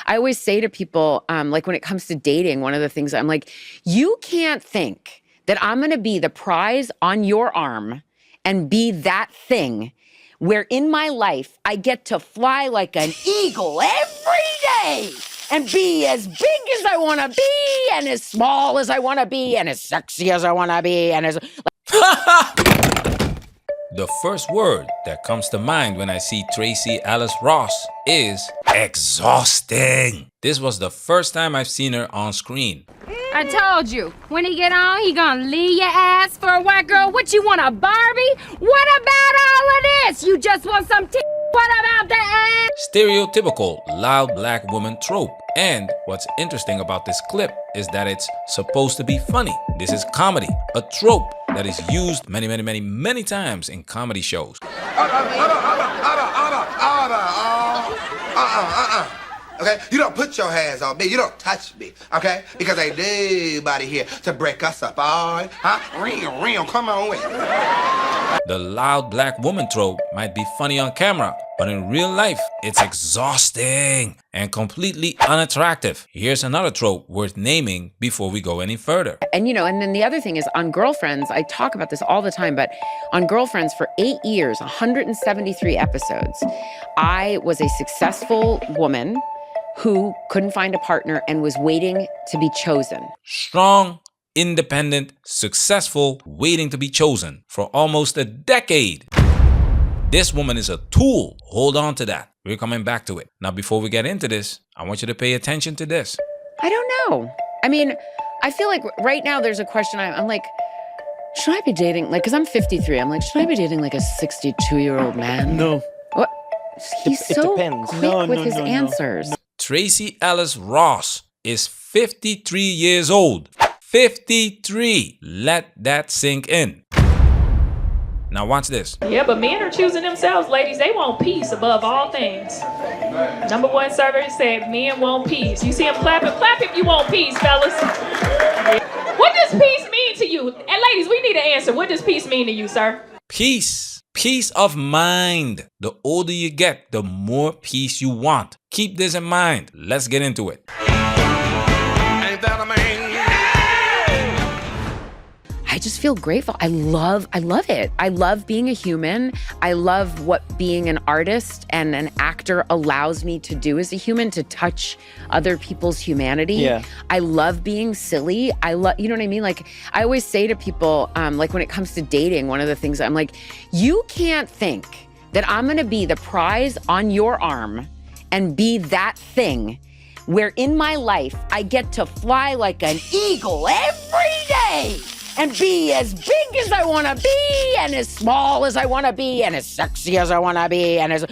I always say to people, like when it comes to dating, one of the things I'm like, you can't think that I'm going to be the prize on your arm and be that thing where in my life I get to fly like an eagle every day and be as big as I want to be and as small as I want to be and as sexy as I want to be and as... The first word that comes to mind when I see Tracee Ellis Ross is exhausting. This was the first time I've seen her on screen. I told you, when he get on, he gonna leave your ass for a white girl. What, you want, a Barbie? What about all of this? You just want some what about the ass? Stereotypical loud black woman trope. And what's interesting about this clip is that it's supposed to be funny. This is comedy, a trope that is used many times in comedy shows. Okay, you don't put your hands on me. You don't touch me. Okay, because ain't nobody here to break us up. All right, huh? Real, come on with it. The loud black woman trope might be funny on camera, but in real life, it's exhausting and completely unattractive. Here's another trope worth naming before we go any further. And and then the other thing is on Girlfriends, I talk about this all the time, but on Girlfriends for 8 years, 173 episodes, I was a successful woman who couldn't find a partner and was waiting to be chosen. Strong, independent, successful, waiting to be chosen for almost a decade. This woman is a tool. Hold on to that. We're coming back to it. Now, before we get into this, I want you to pay attention to this. I don't know. I mean, I feel like right now there's a question. I'm like, should I be dating, because I'm 53. I'm like, should I be dating like a 62-year-old man? No. What? He's it so depends. quick with his answers. Tracee Ellis Ross is 53 years old. 53. Let that sink in. Now watch this. Yeah, but men are choosing themselves, ladies. They want peace above all things. Number one survey said men want peace. You see them clapping? Clap if you want peace, fellas. What does peace mean to you? And ladies, we need an answer. What does peace mean to you, sir? Peace. Peace of mind. The older you get, the more peace you want. Keep this in mind. Let's get into it. Ain't that a man? I just feel grateful. I love it. I love being a human. I love what being an artist and an actor allows me to do as a human, to touch other people's humanity. Yeah. I love being silly. I love, you know what I mean? Like, I always say to people, like when it comes to dating, one of the things I'm like, you can't think that I'm gonna be the prize on your arm and be that thing where in my life I get to fly like an eagle every day and be as big as I want to be and as small as I want to be and as sexy as I want to be and as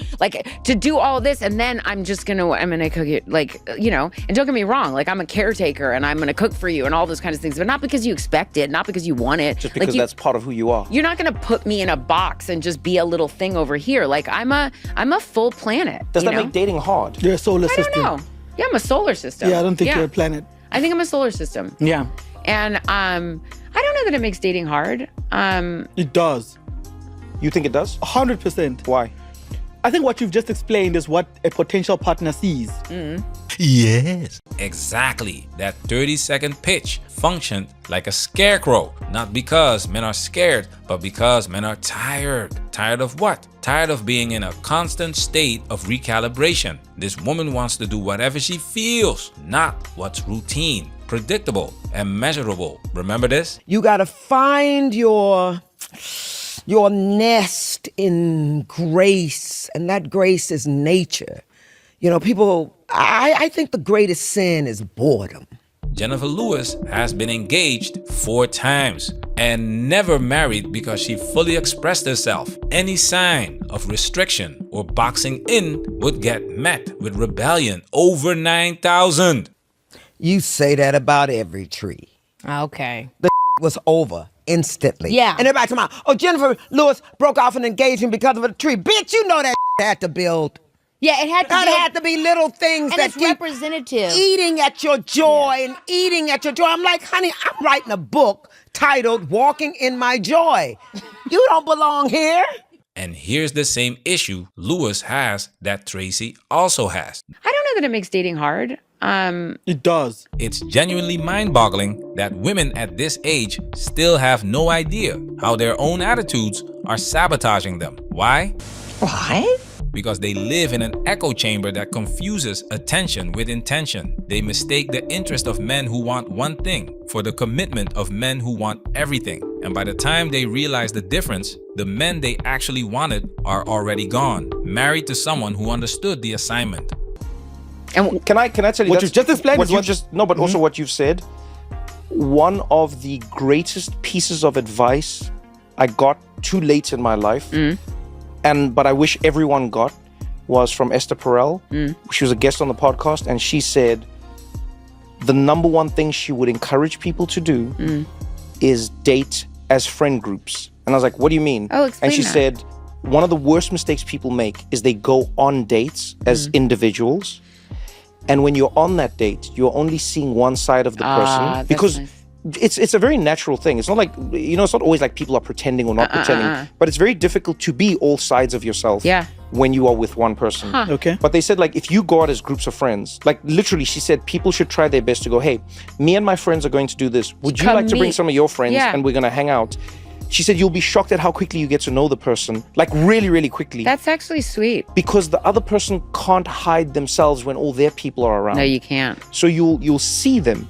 to do all this, and then I'm gonna cook it, and don't get me wrong, like I'm a caretaker and I'm gonna cook for you and all those kinds of things, but not because you expect it, not because you want it. Just because that's part of who you are. You're not gonna put me in a box and just be a little thing over here. Like I'm a full planet. Does that make dating hard? You're a solar system. I don't know. Yeah, I'm a solar system. Yeah, I don't think you're a planet. I think I'm a solar system. Yeah. And I don't know that it makes dating hard. It does. You think it does? 100%. Why? I think what you've just explained is what a potential partner sees. Yes. Exactly. That 30-second pitch functioned like a scarecrow. Not because men are scared, but because men are tired. Tired of what? Tired of being in a constant state of recalibration. This woman wants to do whatever she feels, not what's routine, predictable, and measurable. Remember this? You gotta find your nest in grace, and that grace is nature. I think the greatest sin is boredom. Jennifer Lewis has been engaged 4 times and never married because she fully expressed herself. Any sign of restriction or boxing in would get met with rebellion. Over 9,000. You say that about every tree. Okay. The was over instantly. Yeah. And everybody talking about, oh, Jennifer Lewis broke off an engagement because of a tree. Bitch, you know that had to build. Yeah, it had to That had to be little things and that it's keep representative. eating at your joy and eating at your joy. I'm like, honey, I'm writing a book titled Walking in My Joy. You don't belong here. And here's the same issue Lewis has that Tracee also has. I don't know that it makes dating hard. It does. It's genuinely mind-boggling that women at this age still have no idea how their own attitudes are sabotaging them. Why? Why? Because they live in an echo chamber that confuses attention with intention. They mistake the interest of men who want one thing for the commitment of men who want everything. And by the time they realize the difference, the men they actually wanted are already gone, married to someone who understood the assignment. And Can I tell you What that's- you just explained What is you what- just no, but also what you've said. One of the greatest pieces of advice I got too late in my life, but I wish everyone got, was from Esther Perel. She was a guest on the podcast, and she said the number one thing she would encourage people to do is date as friend groups. And I was like, what do you mean? Oh, explain And she that. said one of the worst mistakes people make is they go on dates as individuals. And when you're on that date, you're only seeing one side of the person that's because nice. it's a very natural thing. It's not like, it's not always like people are pretending or not pretending, but it's very difficult to be all sides of yourself Yeah. when you are with one person. Okay. But they said, like, if you go out as groups of friends, like literally, she said people should try their best to go, hey, me and my friends are going to do this. Would you Come like to bring meet. some of your friends Yeah. and we're going to hang out? She said, you'll be shocked at how quickly you get to know the person, like really, really quickly. that's actually sweet. Because the other person can't hide themselves when all their people are around. No, you can't. So you'll see them.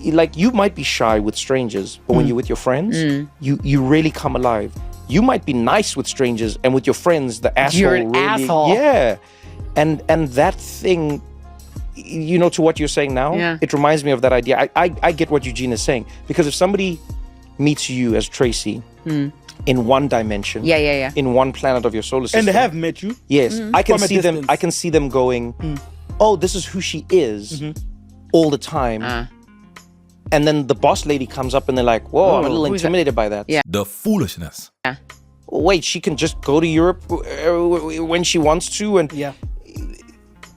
Like, you might be shy with strangers, but when you're with your friends, you really come alive. You might be nice with strangers, and with your friends, the asshole You're an really, asshole. yeah. And that thing, to what you're saying now, Yeah. it reminds me of that idea. I get what Eugene is saying, because if somebody meets you as Tracee in one dimension, Yeah. in one planet of your solar system, And they have met you. yes, I can From a see them. distance. I can see them going, "Oh, this is who she is," all the time. And then the boss lady comes up and they're like, "Whoa, I'm a little who's that?" intimidated by that." Yeah. The foolishness. Wait, she can just go to Europe when she wants to, and Yeah.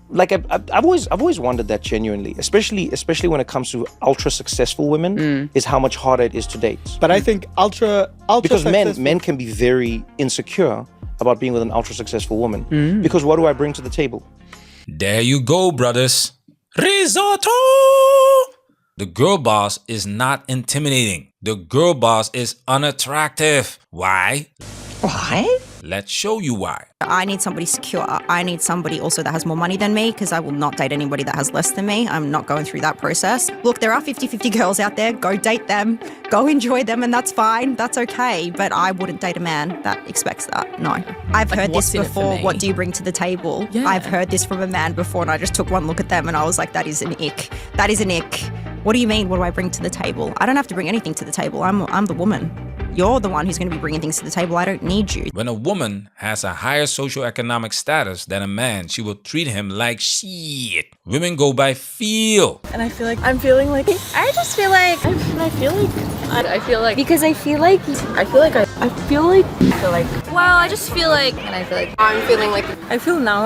like I've always wondered that genuinely, especially when it comes to ultra successful women, is how much harder it is to date. But I think ultra Because successful- men can be very insecure about being with an ultra successful woman. Because what do I bring to the table? There you go, brothers. Risotto! The girl boss is not intimidating. The girl boss is unattractive. Why? Why? Let's show you why. I need somebody secure. I need somebody also that has more money than me, because I will not date anybody that has less than me. I'm not going through that process. Look, there are 50-50 girls out there. Go date them. Go enjoy them, and that's fine. That's okay. But I wouldn't date a man that expects that. No. I've heard this what's in it for before. me? What do you bring to the table? Yeah. I've heard this from a man before, and I just took one look at them and I was like, that is an ick. That is an ick. What do you mean? What do I bring to the table? I don't have to bring anything to the table. I'm the woman. You're the one who's going to be bringing things to the table. I don't need you. When a woman has a higher socioeconomic status than a man, she will treat him like shit. Women go by feel. And I feel like I'm feeling like I just feel like I feel like I feel like because I feel like well, I just feel like and I feel like I'm feeling like I feel now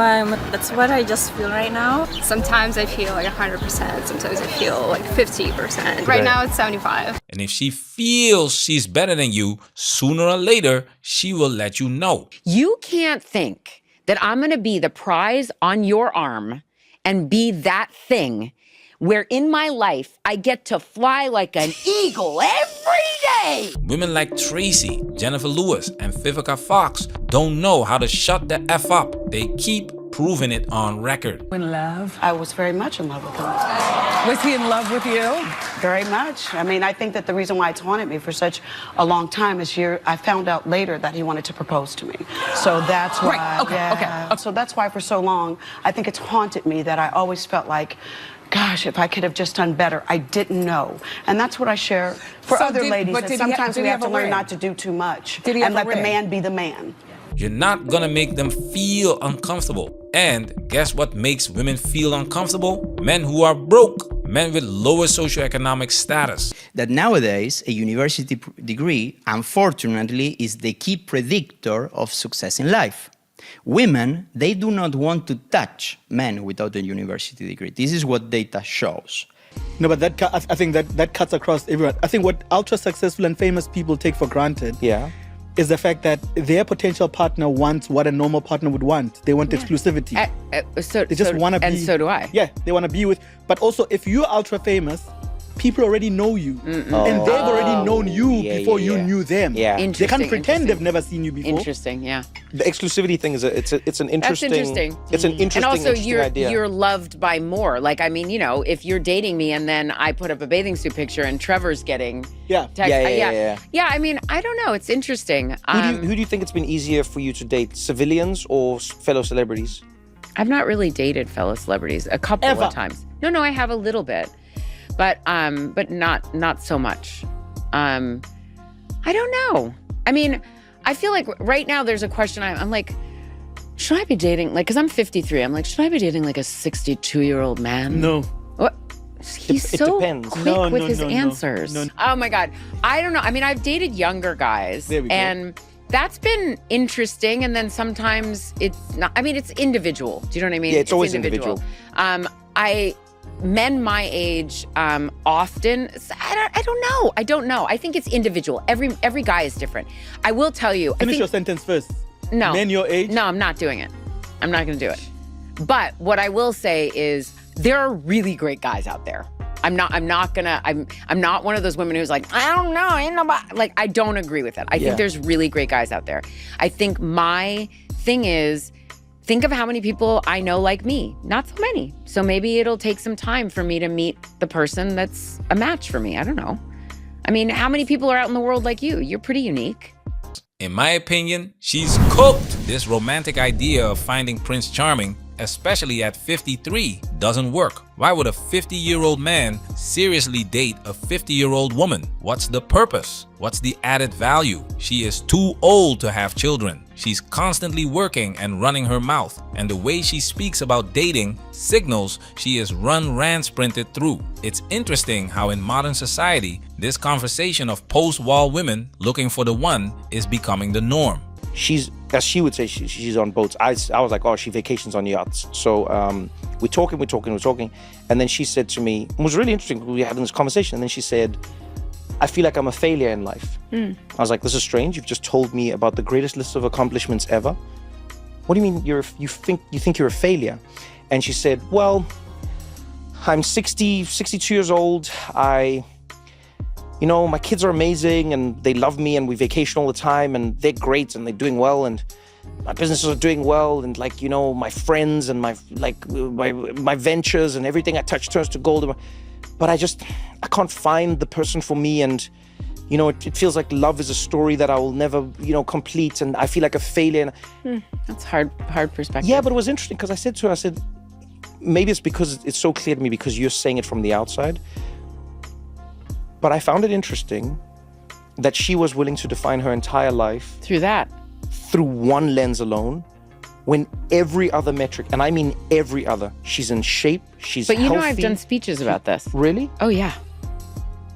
that's what I just feel right now. sometimes I feel like 100%, sometimes I feel like 50%. Right now it's 75. And if she feels she's better than you, sooner or later, she will let you know. You can't think that I'm going to be the prize on your arm and be that thing where in my life I get to fly like an eagle every day. Women like Tracee, Jennifer Lewis, and Vivica Fox don't know how to shut the F up. They keep proving it on record. In love. I was very much in love with him. Was he in love with you? Very much. I mean, I think that the reason why it's haunted me for such a long time is I found out later that he wanted to propose to me. So that's why. Right, okay. So that's why for so long, I think it's haunted me that I always felt like, gosh, if I could have just done better. I didn't know. And that's what I share for So other did- ladies. but That did he ha- sometimes did we he have to have a learn ring? not to do too much Did he and have a let the ring? man be the man. You're not gonna make them feel uncomfortable. And guess what makes women feel uncomfortable? Men who are broke, men with lower socioeconomic status. That nowadays a university degree, unfortunately, is the key predictor of success in life. Women, they do not want to touch men without a university degree. This is what data shows. No, but I think that cuts across everyone. I think what ultra successful and famous people take for granted Yeah. is the fact that their potential partner wants what a normal partner would want. They want exclusivity. They just want to be. And so do I. Yeah, they want to be with. But also, if you're ultra famous, people already know you. And they've already known you before you knew them. Yeah. They can't pretend they've never seen you before. Interesting, yeah. The exclusivity thing is it's an interesting. That's interesting. It's an interesting, and also interesting idea. you're loved by more. Like, I mean, you know, if you're dating me and then I put up a bathing suit picture and Trevor's getting text, yeah. I mean, I don't know. It's interesting. Who do you think it's been easier for you to date, civilians or fellow celebrities? I've not really dated fellow celebrities. A couple of times. No, I have a little bit, but not so much. I don't know. I mean, I feel like right now there's a question. I'm like, should I be dating, like, because I'm 53. I'm like, should I be dating like a 62-year-old man? No. What? He's it so depends. quick with his answers. No. Oh my God. I don't know. I mean, I've dated younger guys. There we go. And that's been interesting. And then sometimes it's not. I mean, it's individual. Do you know what I mean? Yeah, it's always individual. Men my age often, I don't know. I think it's individual. Every guy is different. I will tell you. Finish your sentence first. No. Men your age? No, I'm not doing it. I'm not going to do it. But what I will say is there are really great guys out there. I'm not one of those women who's like, I don't know, ain't nobody. Like, I don't agree with that. I think there's really great guys out there. I think my thing is, think of how many people I know like me. Not so many. So maybe it'll take some time for me to meet the person that's a match for me. I don't know. I mean, how many people are out in the world like you? You're pretty unique. In my opinion, she's cooked. This romantic idea of finding Prince Charming, especially at 53, doesn't work. Why would a 50-year-old man seriously date a 50-year-old woman? What's the purpose? What's the added value? She is too old to have children. She's constantly working and running her mouth, and the way she speaks about dating signals she is ran sprinted through. It's interesting how in modern society, this conversation of post-wall women looking for the one is becoming the norm. She's, as she would say, she's on boats. I was like, oh, she vacations on yachts. So we're talking. And then she said to me, it was really interesting, we were having this conversation, and then she said, I feel like I'm a failure in life. I was like, this is strange. You've just told me about the greatest list of accomplishments ever. What do you mean you think you're a failure? And she said, well, I'm 62 years old. My kids are amazing and they love me and we vacation all the time and they're great and they're doing well and my businesses are doing well and my friends and my ventures and everything I touch turns to gold. But I can't find the person for me, and it feels like love is a story that I will never complete, and I feel like a failure. That's hard perspective. Yeah, but it was interesting because I said to her, maybe it's because it's so clear to me because you're saying it from the outside. But I found it interesting that she was willing to define her entire life through one lens alone, when every other metric, and I mean every other, she's in shape, she's healthy. But I've done speeches about this. Really? Oh yeah.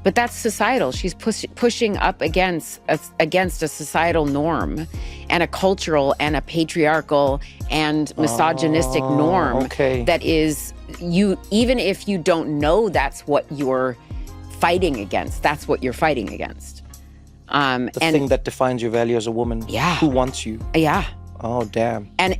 But that's societal. She's pushing up against a societal norm and a cultural and a patriarchal and misogynistic norm that is, even if you don't know that's what you're fighting against, that's what you're fighting against. The thing that defines your value as a woman. Yeah. Who wants you? Yeah. Oh, damn. And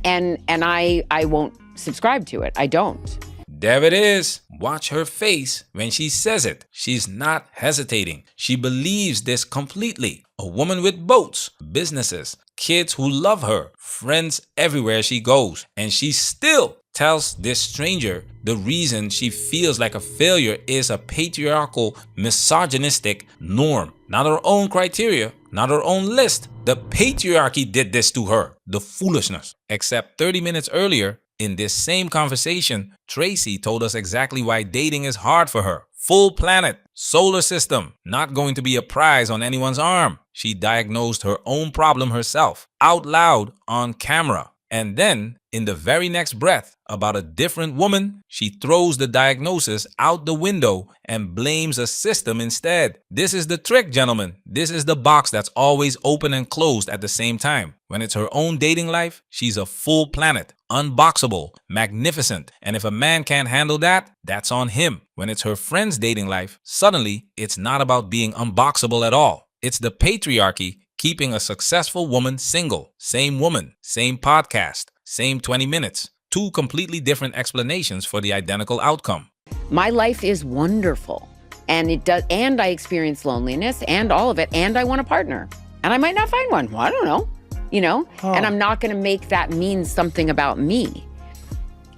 I won't subscribe to it. I don't. There it is. Watch her face when she says it. She's not hesitating. She believes this completely. A woman with boats, businesses, kids who love her, friends everywhere she goes. And she still tells this stranger the reason she feels like a failure is a patriarchal, misogynistic norm. Not her own criteria, not her own list. The patriarchy did this to her. The foolishness. Except 30 minutes earlier, in this same conversation, Tracee told us exactly why dating is hard for her. Full planet, solar system, not going to be a prize on anyone's arm. She diagnosed her own problem herself, out loud on camera. And then, in the very next breath, about a different woman, she throws the diagnosis out the window and blames a system instead. This is the trick, gentlemen. This is the box that's always open and closed at the same time. When it's her own dating life, she's a full planet, unboxable, magnificent. And if a man can't handle that, that's on him. When it's her friend's dating life, suddenly, it's not about being unboxable at all. It's the patriarchy Keeping a successful woman single. Same woman, same podcast, same 20 minutes. Two completely different explanations for the identical outcome. My life is wonderful. And it does, and I experience loneliness and all of it, and I want a partner. And I might not find one. Well, I don't know. And I'm not going to make that mean something about me.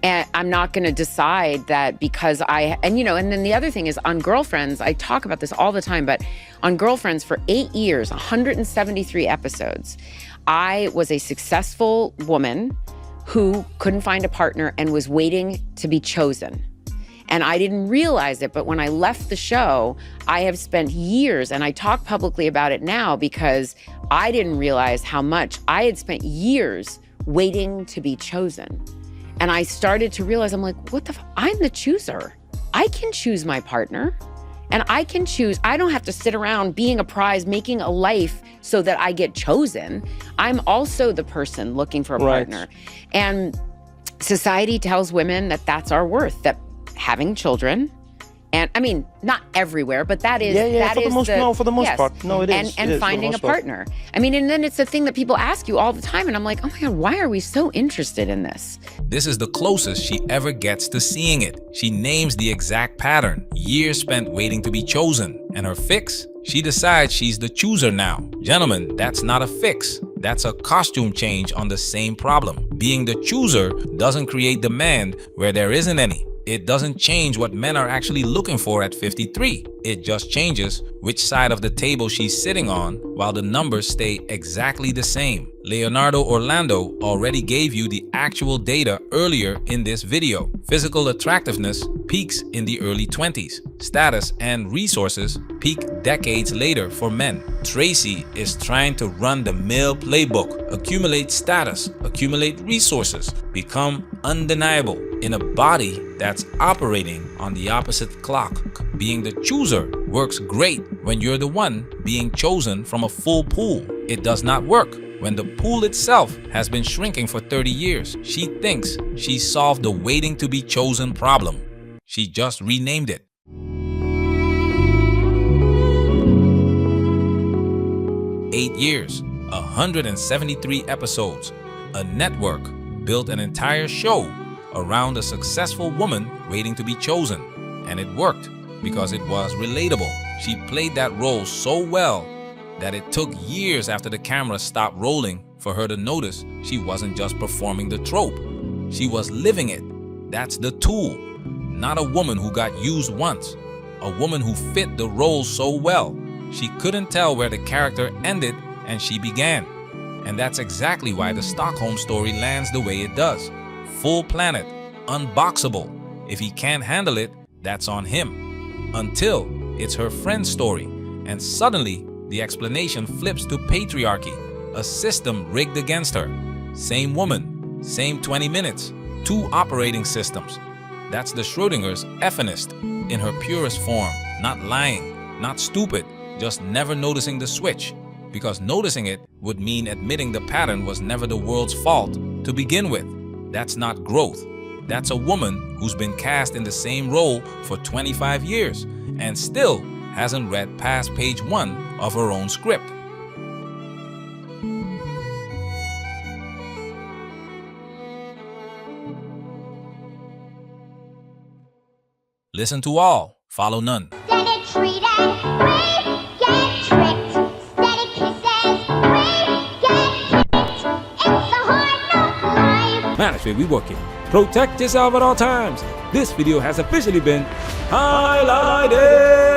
And I'm not going to decide that because and then the other thing is on Girlfriends, I talk about this all the time, but on Girlfriends for 8 years, 173 episodes, I was a successful woman who couldn't find a partner and was waiting to be chosen. And I didn't realize it, but when I left the show, I have spent years, and I talk publicly about it now because I didn't realize how much I had spent years waiting to be chosen. And I started to realize, I'm like, I'm the chooser. I can choose my partner, and I can choose. I don't have to sit around being a prize, making a life so that I get chosen. I'm also the person looking for a partner. And society tells women that that's our worth, that having children, and I mean, not everywhere, but that is for the most part. No, it is. And finding a partner. I mean, and then it's a thing that people ask you all the time, and I'm like, oh my God, why are we so interested in this? This is the closest she ever gets to seeing it. She names the exact pattern. Years spent waiting to be chosen. And her fix? She decides she's the chooser now. Gentlemen, that's not a fix. That's a costume change on the same problem. Being the chooser doesn't create demand where there isn't any. It doesn't change what men are actually looking for at 53. It just changes which side of the table she's sitting on while the numbers stay exactly the same. Leonardo Orlando already gave you the actual data earlier in this video. Physical attractiveness peaks in the early 20s. Status and resources peak decades later for men. Tracee is trying to run the male playbook. Accumulate status, accumulate resources, become undeniable in a body that's operating on the opposite clock. Being the chooser works great when you're the one being chosen from a full pool. It does not work when the pool itself has been shrinking for 30 years. She thinks she solved the waiting to be chosen problem. She just renamed it. Eight years, 173 episodes. A network built an entire show around a successful woman waiting to be chosen. And it worked because it was relatable. She played that role so well that it took years after the camera stopped rolling for her to notice she wasn't just performing the trope. She was living it. That's the tool. Not a woman who got used once. A woman who fit the role so well. She couldn't tell where the character ended and she began. And that's exactly why the Stockholm story lands the way it does. Full planet, unboxable. If he can't handle it, that's on him. Until it's her friend's story, and suddenly the explanation flips to patriarchy, a system rigged against her. Same woman, same 20 minutes, two operating systems. That's the Schrodinger's effenist in her purest form. Not lying, not stupid, just never noticing the switch. Because noticing it would mean admitting the pattern was never the world's fault to begin with. That's not growth. That's a woman who's been cast in the same role for 25 years and still hasn't read past page 1 of her own script. Listen to all, follow none. Management, we working. Protect yourself at all times. This video has officially been highlighted.